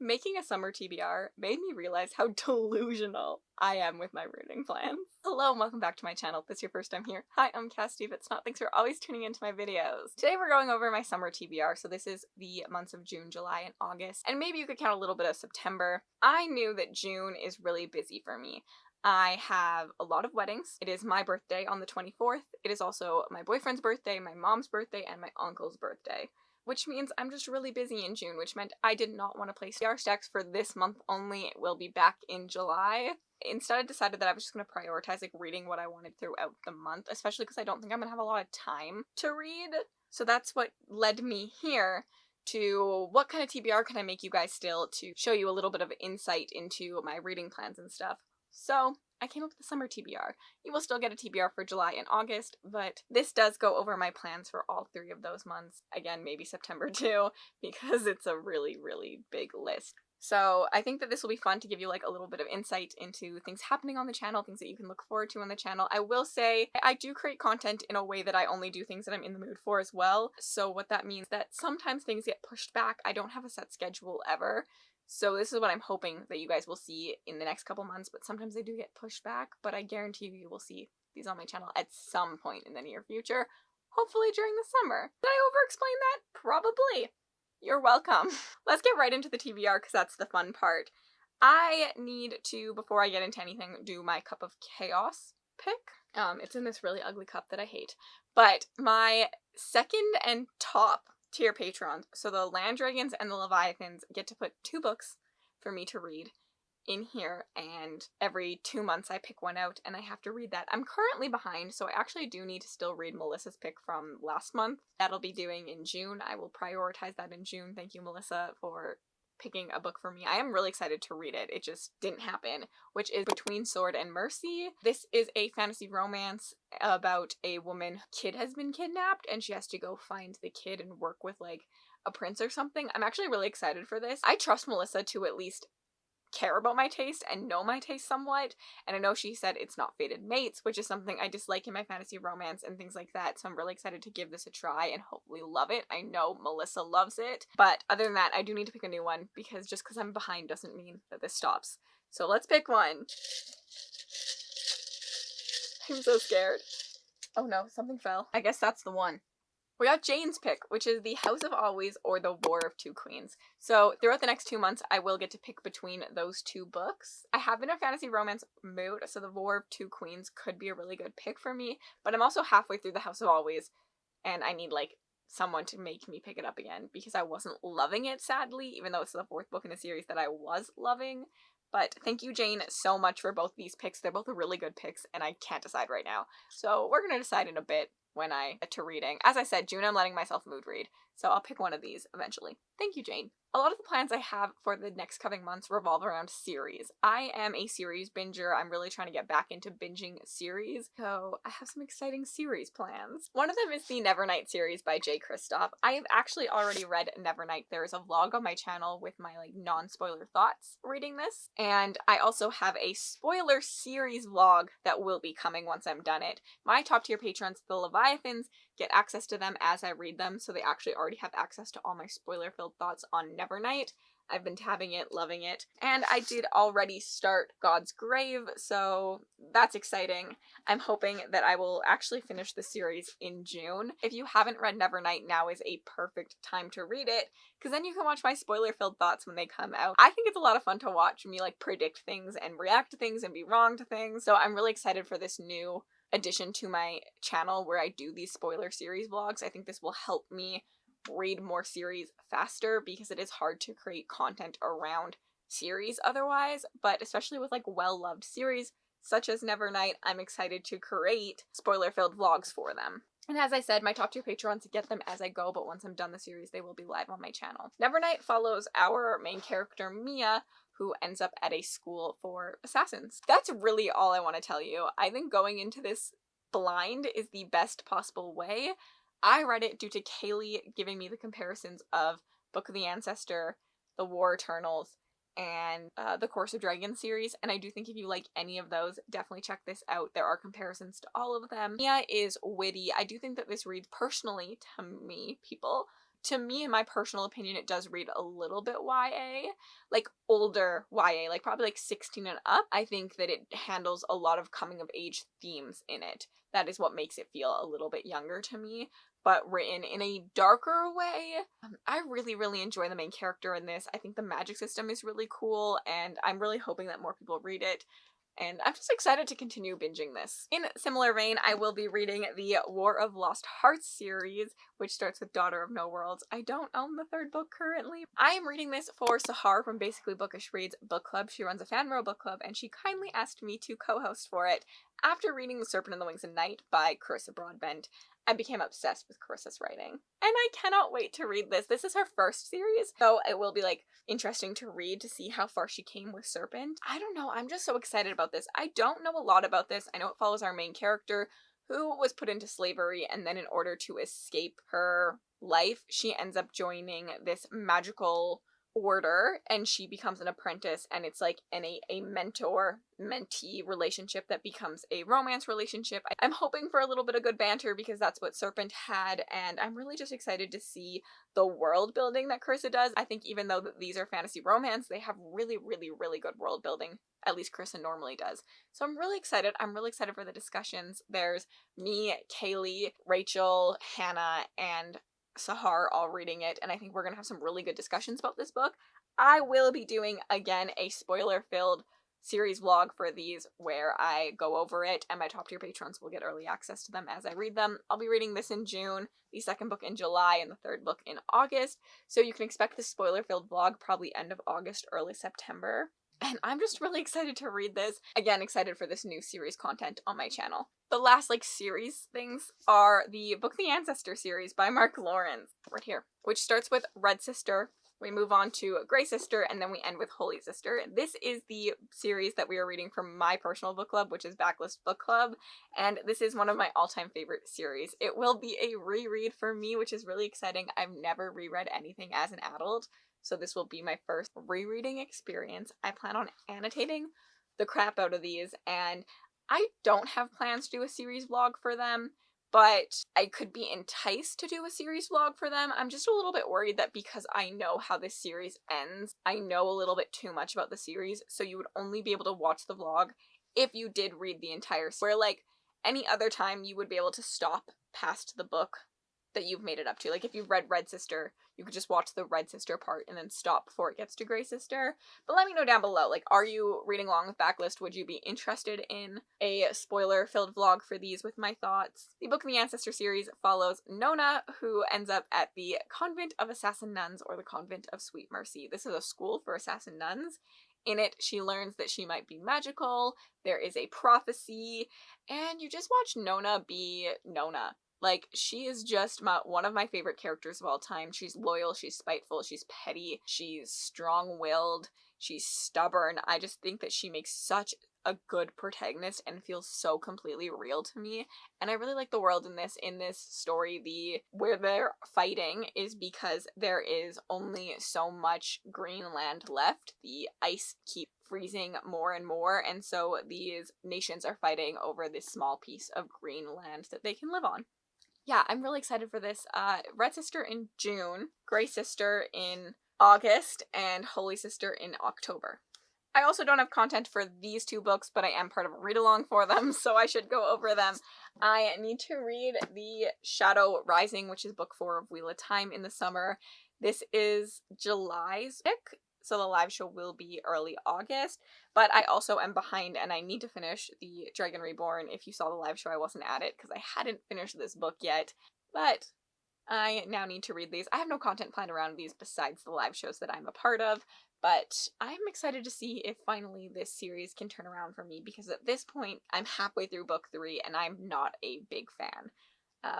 Making a summer TBR made me realize how delusional I am with my reading plans. Hello and welcome back to my channel. If this is your first time here, hi, I'm Cassie, if it's not, thanks for always tuning into my videos. Today we're going over my summer TBR, so this is the months of June, July, and August, and maybe you could count a little bit of September. I knew that June is really busy for me. I have a lot of weddings. It is my birthday on the 24th. It is also my boyfriend's birthday, my mom's birthday, and my uncle's birthday. Which means I'm just really busy in June, which meant I did not want to play TBR stacks for this month only. It will be back in July. Instead, I decided that I was just going to prioritize reading what I wanted throughout the month, especially because I don't think I'm going to have a lot of time to read. So that's what led me here to what kind of TBR can I make you guys still to show you a little bit of insight into my reading plans and stuff. So I came up with the summer TBR. You will still get a TBR for July and August, but this does go over my plans for all 3 of those months. Again, maybe September too, because it's a really, really big list. So I think that this will be fun to give you a little bit of insight into things happening on the channel, things that you can look forward to on the channel. I will say I do create content in a way that I only do things that I'm in the mood for as well. So what that means that sometimes things get pushed back. I don't have a set schedule ever. So this is what I'm hoping that you guys will see in the next couple months, but sometimes they do get pushed back, but I guarantee you will see these on my channel at some point in the near future, hopefully during the summer. Did I over-explain that? Probably. You're welcome. Let's get right into the TBR because that's the fun part. I need to, before I get into anything, do my cup of chaos pick. It's in this really ugly cup that I hate, but my second and top tier patrons, so the Land Dragons and the Leviathans, get to put 2 books for me to read in here, and every 2 months I pick one out and I have to read that. I'm currently behind, so I actually do need to still read Melissa's pick from last month. That'll be doing in June. I will prioritize that in June. Thank you, Melissa, for picking a book for me. I am really excited to read it. It just didn't happen, which is Between Sword and Mercy. This is a fantasy romance about a woman. Kid has been kidnapped and she has to go find the kid and work with a prince or something. I'm actually really excited for this. I trust Melissa to at least care about my taste and know my taste somewhat, and I know she said it's not fated mates, which is something I dislike in my fantasy romance and things like that, so I'm really excited to give this a try and hopefully love it. I know Melissa loves it, but other than that, I do need to pick a new one, because just because I'm behind doesn't mean that this stops. So let's pick one. I'm so scared. Oh no, something fell. I guess that's the one. We got Jane's pick, which is The House of Always or The War of Two Queens. So throughout the next 2 months, I will get to pick between those 2 books. I have been in a fantasy romance mood, so The War of Two Queens could be a really good pick for me, but I'm also halfway through The House of Always, and I need someone to make me pick it up again, because I wasn't loving it, sadly, even though it's the 4th book in a series that I was loving. But thank you, Jane, so much for both these picks. They're both really good picks, and I can't decide right now. So we're going to decide in a bit when I get to reading. As I said, June I'm letting myself mood read, so I'll pick one of these eventually. Thank you, Jane. A lot of the plans I have for the next coming months revolve around series. I am a series binger. I'm really trying to get back into binging series, so I have some exciting series plans. One of them is the Nevernight series by J. Kristoff. I have actually already read Nevernight. There is a vlog on my channel with my non-spoiler thoughts reading this, and I also have a spoiler series vlog that will be coming once I'm done it. My top tier patrons, the Leviathans, get access to them as I read them, so they actually already have access to all my spoiler-filled thoughts on Nevernight. I've been tabbing it, loving it, and I did already start God's Grave, so that's exciting. I'm hoping that I will actually finish the series in June. If you haven't read Nevernight, now is a perfect time to read it, because then you can watch my spoiler-filled thoughts when they come out. I think it's a lot of fun to watch me predict things and react to things and be wrong to things, so I'm really excited for this new addition to my channel where I do these spoiler series vlogs. I think this will help me read more series faster, because it is hard to create content around series otherwise, but especially with well-loved series such as Nevernight, I'm excited to create spoiler-filled vlogs for them. And as I said, my top tier patrons get them as I go, but once I'm done the series, they will be live on my channel. Nevernight follows our main character, Mia, who ends up at a school for assassins. That's really all I want to tell you. I think going into this blind is the best possible way. I read it due to Kaylee giving me the comparisons of Book of the Ancestor, The War Eternals, and the Course of Dragons series, and I do think if you like any of those, definitely check this out. There are comparisons to all of them. Mia is witty. I do think that this reads personally to me, people to me, in my personal opinion, it does read a little bit YA, like older YA, like probably like 16 and up. I think that it handles a lot of coming of age themes in it. That is what makes it feel a little bit younger to me, but written in a darker way. I really, really enjoy the main character in this. I think the magic system is really cool, and I'm really hoping that more people read it. And I'm just excited to continue binging this. In similar vein, I will be reading the War of Lost Hearts series, which starts with Daughter of No Worlds. I don't own the third book currently. I am reading this for Sahar from Basically Bookish Reads Book Club. She runs a fan Ro Bookclub, and she kindly asked me to co-host for it after reading The Serpent and the Wings of Night by Carissa Broadbent. I became obsessed with Carissa's writing, and I cannot wait to read this. This is her first series, so it will be like interesting to read to see how far she came with Serpent. I don't know, I'm just so excited about this. I don't know a lot about this. I know it follows our main character who was put into slavery, and then in order to escape her life, she ends up joining this magical order, and she becomes an apprentice, and it's like a mentor-mentee relationship that becomes a romance relationship. I'm hoping for a little bit of good banter because that's what Serpent had, and I'm really just excited to see the world building that Carissa does. I think even though these are fantasy romance, they have really, really, really good world building. At least Carissa normally does. So I'm really excited. I'm really excited for the discussions. There's me, Kaylee, Rachel, Hannah, and Sahar all reading it, and I think we're gonna have some really good discussions about this book. I will be doing, again, a spoiler-filled series vlog for these where I go over it, and my top tier patrons will get early access to them as I read them. I'll be reading this in June, the second book in July, and the third book in August, so you can expect this spoiler-filled vlog probably end of August, early September. And I'm just really excited to read this. Again, excited for this new series content on my channel. The last, series things are the Book the Ancestor series by Mark Lawrence, right here, which starts with Red Sister. We move on to Grey Sister, and then we end with Holy Sister. This is the series that we are reading from my personal book club, which is Backlist Book Club, and this is one of my all-time favorite series. It will be a reread for me, which is really exciting. I've never reread anything as an adult, so this will be my first rereading experience. I plan on annotating the crap out of these, and I don't have plans to do a series vlog for them, but I could be enticed to do a series vlog for them. I'm just a little bit worried that because I know how this series ends, I know a little bit too much about the series, so you would only be able to watch the vlog if you did read the entire series. Where, any other time you would be able to stop past the book that you've made it up to. Like, if you've read Red Sister, you could just watch the Red Sister part and then stop before it gets to Grey Sister. But let me know down below, are you reading along with Backlist? Would you be interested in a spoiler-filled vlog for these with my thoughts? The Book of the Ancestor series follows Nona, who ends up at the Convent of Assassin Nuns, or the Convent of Sweet Mercy. This is a school for assassin nuns. In it, she learns that she might be magical, there is a prophecy, and you just watch Nona be Nona. She is just one of my favorite characters of all time. She's loyal, she's spiteful, she's petty, she's strong-willed, she's stubborn. I just think that she makes such a good protagonist and feels so completely real to me. And I really like the world in this. In this story, where they're fighting is because there is only so much green land left. The ice keeps freezing more and more, and so these nations are fighting over this small piece of green land that they can live on. Yeah, I'm really excited for this. Red Sister in June, Grey Sister in August, and Holy Sister in October. I also don't have content for these two books, but I am part of a read-along for them, so I should go over them. I need to read The Shadow Rising, which is book 4 of Wheel of Time, in the summer. This is July's book, so the live show will be early August, but I also am behind and I need to finish The Dragon Reborn. If you saw the live show, I wasn't at it because I hadn't finished this book yet, but I now need to read these. I have no content planned around these besides the live shows that I'm a part of, but I'm excited to see if finally this series can turn around for me, because at this point, I'm halfway through book 3 and I'm not a big fan.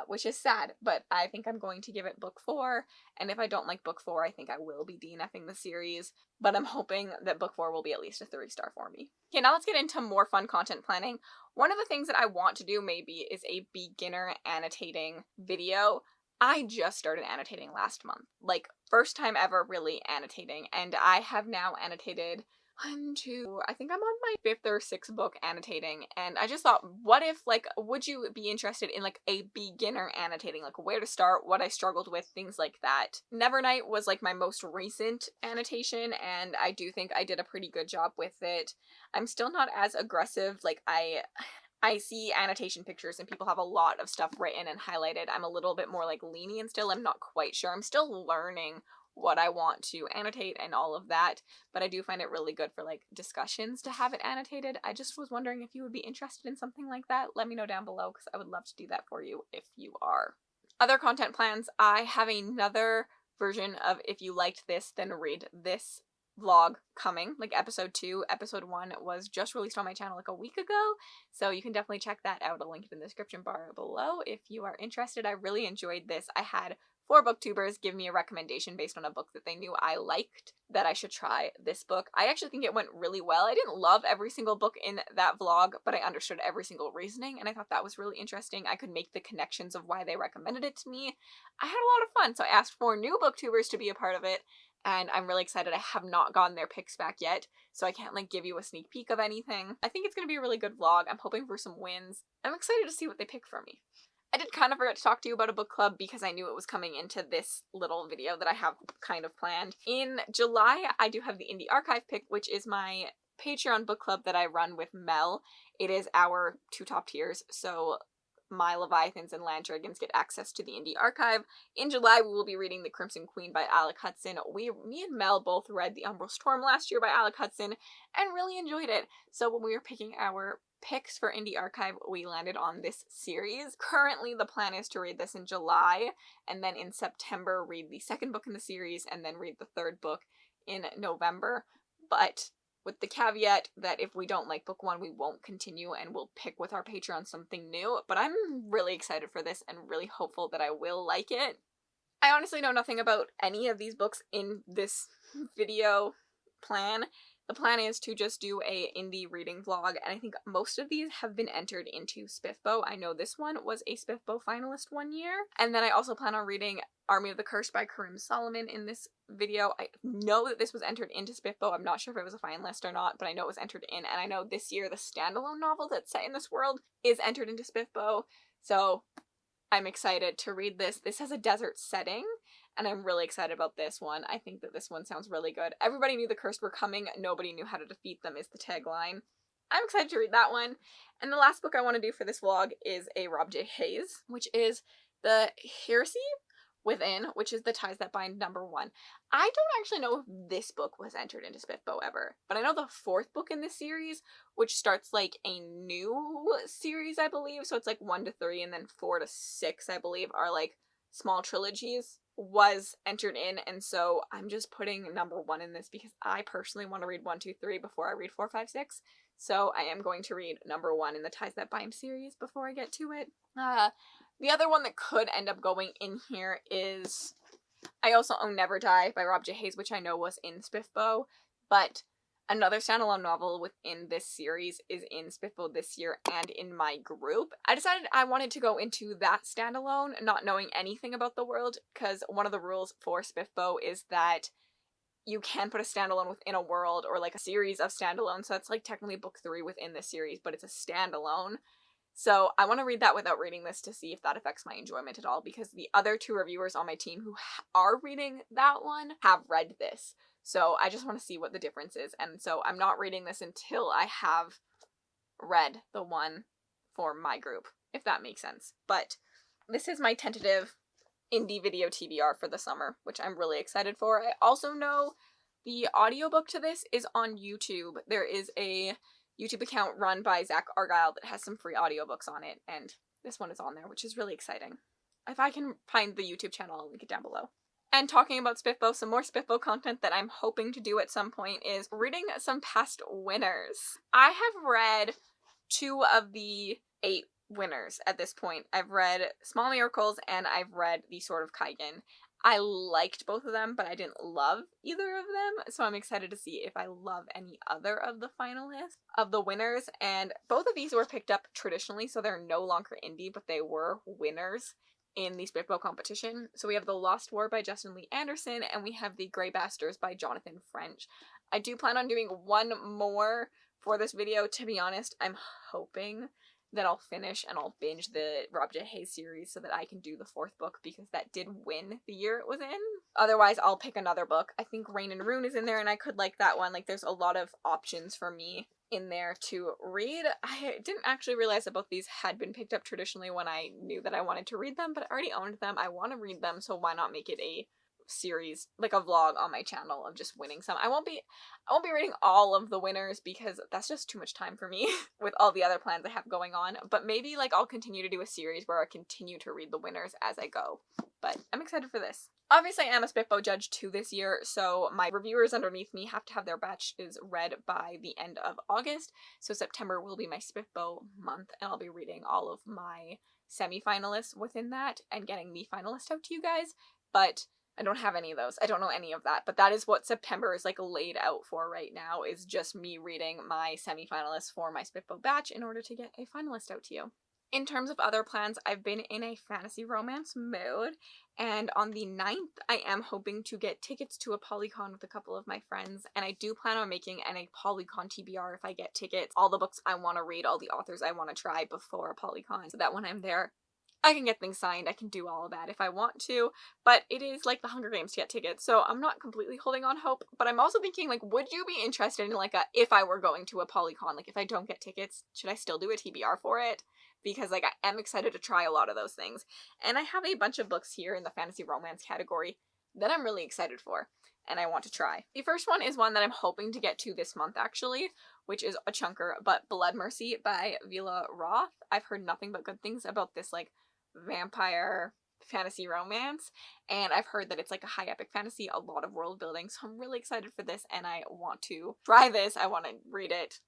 Which is sad, but I think I'm going to give it book 4, and if I don't like book 4, I think I will be DNFing the series, but I'm hoping that book 4 will be at least a 3-star for me. Okay, now let's get into more fun content planning. One of the things that I want to do maybe is a beginner annotating video. I just started annotating last month, first time ever really annotating, and I have now annotated one, two, I think I'm on my 5th or 6th book annotating, and I just thought, what if, like, would you be interested in, like, a beginner annotating, like, where to start, what I struggled with, things like that. Nevernight was, like, my most recent annotation, and I do think I did a pretty good job with it. I'm still not as aggressive, like, I see annotation pictures and people have a lot of stuff written and highlighted. I'm a little bit more, like, lenient still. I'm not quite sure. I'm still learning what I want to annotate and all of that, but I do find it really good for, like, discussions to have it annotated. I just was wondering if you would be interested in something like that. Let me know down below because I would love to do that for you if you are. Other content plans, I have another version of If You Liked This, Then Read This vlog coming, like episode 2. Episode 1 was just released on my channel like a week ago, so you can definitely check that out. I'll link it in the description bar below if you are interested. I really enjoyed this. I had 4 booktubers give me a recommendation based on a book that they knew I liked, that I should try this book. I actually think it went really well. I didn't love every single book in that vlog, but I understood every single reasoning, and I thought that was really interesting. I could make the connections of why they recommended it to me. I had a lot of fun, so I asked 4 new booktubers to be a part of it, and I'm really excited. I have not gotten their picks back yet, so I can't, like, give you a sneak peek of anything. I think it's going to be a really good vlog. I'm hoping for some wins. I'm excited to see what they pick for me. I did kind of forget to talk to you about a book club because I knew it was coming into this little video that I have kind of planned. In July, I do have the Indie Archive pick, which is my Patreon book club that I run with Mel. It is our 2 top tiers, so my Leviathans and Land Dragons get access to the Indie Archive. In July, we will be reading The Crimson Queen by Alec Hudson. Me and Mel both read The Umbral Storm last year by Alec Hudson and really enjoyed it. So when we were picking our picks for Indie Archive, we landed on this series. Currently, the plan is to read this in July, and then in September read the 2nd book in the series, and then read the 3rd book in November. But with the caveat that if we don't like book 1, we won't continue and we'll pick with our Patreon something new. But I'm really excited for this and really hopeful that I will like it. I honestly know nothing about any of these books in this video plan. The plan is to just do a indie reading vlog, and I think most of these have been entered into SPIFBO. I know this one was a SPIFBO finalist one year, and then I also plan on reading Army of the Cursed by Karim Solomon in this video. I know that this was entered into SPIFBO. I'm not sure if it was a finalist or not, but I know it was entered in, and I know this year the standalone novel that's set in this world is entered into SPIFBO, so I'm excited to read this. This has a desert setting, and I'm really excited about this one. I think that this one sounds really good. Everybody knew the cursed were coming. Nobody knew how to defeat them is the tagline. I'm excited to read that one. And the last book I want to do for this vlog is a Rob J. Hayes, which is The Heresy Within, which is The Ties That Bind #1. I don't actually know if this book was entered into SPIFBO ever, but I know the 4th book in this series, which starts like a new series, I believe, so it's like 1 to 3 and then 4 to 6, I believe, are like small trilogies, was entered in, and so I'm just putting #1 in this because I personally want to read 1, 2, 3 before I read 4, 5, 6, so I am going to read #1 in the Ties That Bind series before I get to it. The other one that could end up going in here is, I also own Never Die by Rob J. Hayes, which I know was in SPIFBO, but another standalone novel within this series is in SPIFBO this year and in my group. I decided I wanted to go into that standalone, not knowing anything about the world, because one of the rules for SPIFBO is that you can put a standalone within a world or like a series of standalones, so that's like technically book 3 within this series, but it's a standalone. So I want to read that without reading this to see if that affects my enjoyment at all, because the other 2 reviewers on my team who are reading that one have read this. So I just want to see what the difference is. And so I'm not reading this until I have read the one for my group, if that makes sense. But this is my tentative indie video TBR for the summer, which I'm really excited for. I also know the audiobook to this is on YouTube. There is a YouTube account run by Zach Argyle that has some free audiobooks on it, and this one is on there, which is really exciting. If I can find the YouTube channel, I'll link it down below. And talking about SPIFBO, some more SPIFBO content that I'm hoping to do at some point is reading some past winners. I have read 2 of the 8 winners at this point. I've read Small Miracles and I've read The Sword of Kaigen. I liked both of them, but I didn't love either of them, so I'm excited to see if I love any other of the finalists, of the winners, and both of these were picked up traditionally, so they're no longer indie, but they were winners in the SPIFBO competition. So we have The Lost War by Justin Lee Anderson, and we have The Grey Bastards by Jonathan French. I do plan on doing one more for this video. To be honest, I'm hoping that I'll finish and I'll binge the Rob J. Hayes series so that I can do the 4th book, because that did win the year it was in. Otherwise, I'll pick another book. I think Rain and Ruin is in there and I could like that one. Like, there's a lot of options for me in there to read. I didn't actually realize that both these had been picked up traditionally when I knew that I wanted to read them, but I already owned them. I want to read them, so why not make it a series, like a vlog on my channel of just winning some. I won't be reading all of the winners because that's just too much time for me with all the other plans I have going on, but maybe like I'll continue to do a series where I continue to read the winners as I go. But I'm excited for this. Obviously, I am a Spitbo judge too this year, so my reviewers underneath me have to have their batches read by the end of August, so September will be my Spitbo month, and I'll be reading all of my semi-finalists within that and getting the finalist out to you guys, but I don't have any of those. I don't know any of that, but that is what September is like laid out for right now, is just me reading my semi-finalists for my Spitbo batch in order to get a finalist out to you. In terms of other plans, I've been in a fantasy romance mood, and on the 9th, I am hoping to get tickets to a Polycon with a couple of my friends, and I do plan on making a Polycon TBR if I get tickets, all the books I want to read, all the authors I want to try before a Polycon, so that when I'm there, I can get things signed, I can do all of that if I want to, but it is like the Hunger Games to get tickets, so I'm not completely holding on hope, but I'm also thinking, like, would you be interested in, like, if I were going to a Polycon, like, if I don't get tickets, should I still do a TBR for it? Because, like, I am excited to try a lot of those things, and I have a bunch of books here in the fantasy romance category that I'm really excited for, and I want to try. The first one is one that I'm hoping to get to this month, actually, which is a chunker, but Blood Mercy by Vila Roth. I've heard nothing but good things about this, like, vampire fantasy romance, and I've heard that it's like a high epic fantasy, a lot of world building, so I'm really excited for this and I want to try this. I want to read it.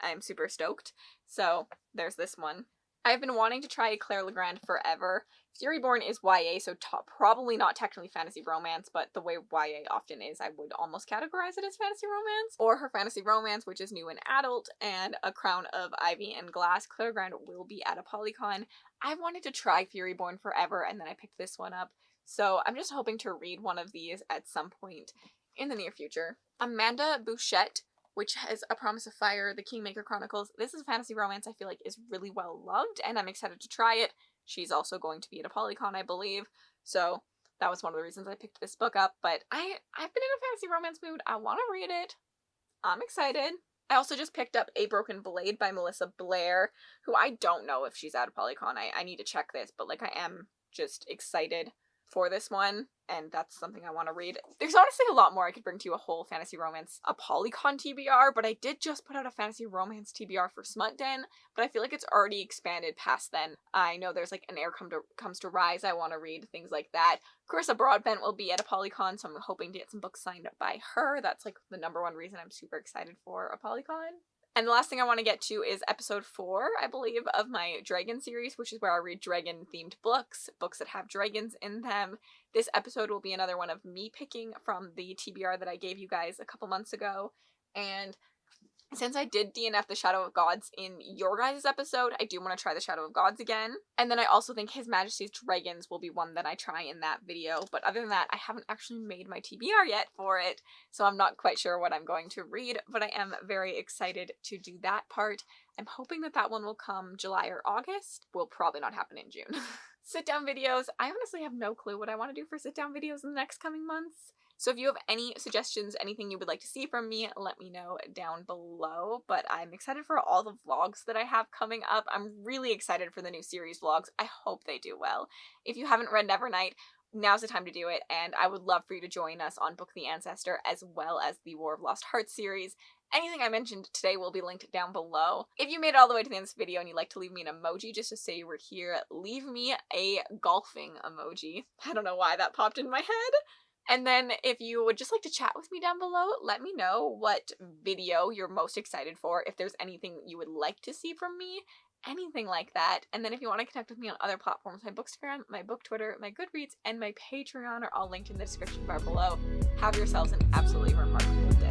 I'm super stoked. So there's this one. I've been wanting to try Claire Legrand forever. Furyborn is YA, so probably not technically fantasy romance, but the way YA often is, I would almost categorize it as fantasy romance. Or her fantasy romance, which is new and adult, and A Crown of Ivy and Glass. Claire Legrand will be at a Polycon. I wanted to try Furyborn forever, and then I picked this one up. So I'm just hoping to read one of these at some point in the near future. Amanda Bouchette, which has A Promise of Fire, The Kingmaker Chronicles. This is a fantasy romance I feel like is really well loved, and I'm excited to try it. She's also going to be at a Polycon, I believe, so that was one of the reasons I picked this book up, but I've been in a fantasy romance mood. I want to read it. I'm excited. I also just picked up A Broken Blade by Melissa Blair, who I don't know if she's at a Polycon. I need to check this, but like I am just excited for this one, and that's something I want to read. There's honestly a lot more I could bring to you, a whole fantasy romance, a Polycon TBR, but I did just put out a fantasy romance TBR for Smut Den, but I feel like it's already expanded past then. I know there's like An Heir Comes to Rise I want to read, things like that. Carissa Broadbent will be at a Polycon, so I'm hoping to get some books signed up by her. That's like the #1 reason I'm super excited for a Polycon. And the last thing I want to get to is episode 4, I believe, of my dragon series, which is where I read dragon-themed books that have dragons in them. This episode will be another one of me picking from the TBR that I gave you guys a couple months ago. And since I did DNF the Shadow of Gods in your guys' episode, I do want to try the Shadow of Gods again. And then I also think His Majesty's Dragons will be one that I try in that video. But other than that, I haven't actually made my TBR yet for it, so I'm not quite sure what I'm going to read, but I am very excited to do that part. I'm hoping that that one will come July or August. Will probably not happen in June. Sit-down videos. I honestly have no clue what I want to do for sit-down videos in the next coming months. So if you have any suggestions, anything you would like to see from me, let me know down below. But I'm excited for all the vlogs that I have coming up. I'm really excited for the new series vlogs. I hope they do well. If you haven't read Nevernight, now's the time to do it, and I would love for you to join us on Book the Ancestor as well as the War of Lost Hearts series. Anything I mentioned today will be linked down below. If you made it all the way to the end of this video and you'd like to leave me an emoji just to say you were here, leave me a golfing emoji. I don't know why that popped in my head. And then if you would just like to chat with me down below, let me know what video you're most excited for, if there's anything you would like to see from me, anything like that. And then if you want to connect with me on other platforms, my Bookstagram, my Book Twitter, my Goodreads, and my Patreon are all linked in the description bar below. Have yourselves an absolutely remarkable day.